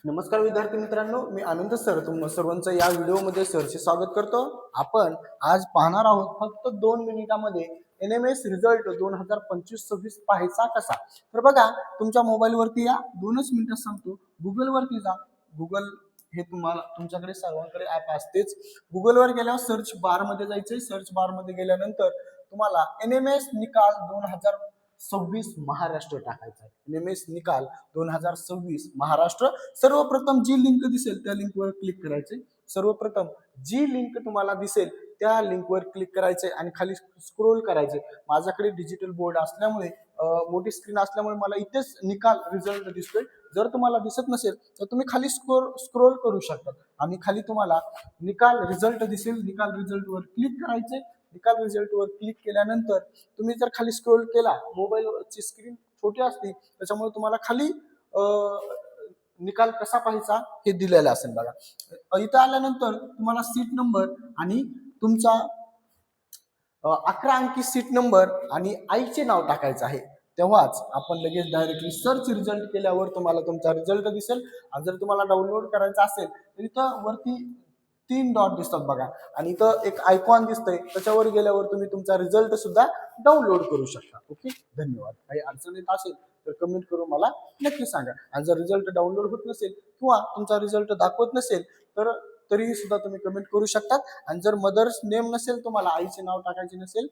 नमस्कार विद्यार्थी मित्रांनो, मी आनंद सर तुम्हा सर्वांचं या व्हिडिओमध्ये सरचे स्वागत करतो। आपण आज पाहणार आहोत फक्त 2 मिनिटांमध्ये NMS रिझल्ट 2025-26 पाहायचा कसा। तर बघा, तुमच्या मोबाईलवरती या 2च मिनिटात सांगतो, गुगल वरती जा। गुगल हे तुम्हाला तुमच्याकडे सर्वांकडे ॲप असतेच। गुगल वर गेल्यावर सर्च बार मध्ये जायचे। सर्च बार मध्ये गेल्यानंतर तुम्हाला NMS निकाल 2026 महाराष्ट्र टाकायचा आहे। NMS निकाल 2026 महाराष्ट्र। सर्वप्रथम जी लिंक दिसेल त्या लिंकवर क्लिक करायचे। सर्वप्रथम जी लिंक तुम्हाला दिसेल त्या लिंकवर क्लिक करायचे आणि खाली स्क्रोल करायचे। माझ्याकडे डिजिटल बोर्ड असल्यामुळे मोठी स्क्रीन असल्यामुळे मला इथेच निकाल रिझल्ट दिसतोय। जर तुम्हाला दिसत नसेल तर तुम्ही खाली स्क्रोल करू शकता आणि खाली तुम्हाला निकाल रिझल्ट दिसेल। निकाल रिझल्ट वर क्लिक करायचे। निकाल रिझल्ट वर क्लिक केल्यानंतर तुम्ही जर खाली स्क्रोल केला, मोबाईलची स्क्रीन छोटी असते त्याच्यामुळे तुम्हाला खाली निकाल कसा पाहायचा हे दिलेलं असेल। बघा, इथं आल्यानंतर तुम्हाला सीट नंबर आणि तुमचा 11 अंकी सीट नंबर आणि आईचे नाव टाकायचं आहे। तेव्हाच आपण लगेच डायरेक्टली सर्च रिझल्ट केल्यावर तुम्हाला तुमचा रिझल्ट दिसेल। आणि जर तुम्हाला डाउनलोड करायचा असेल तर इथं वरती 3 डॉट दिसतात बघा, आणि इथं एक आयकॉन दिसतंय, त्याच्यावर गेल्यावर तुम्ही तुमचा रिझल्ट सुद्धा डाउनलोड करू शकता। ओके, धन्यवाद। काही अडचण येत असेल तर कमेंट करून मला नक्की सांगा। आणि जर रिझल्ट डाउनलोड होत नसेल किंवा तुमचा रिझल्ट दाखवत नसेल तर तरीही सुद्धा तुम्ही कमेंट करू शकता। आणि जर मदर्स नेम नसेल, तुम्हाला आईचे नाव टाकायचे नसेल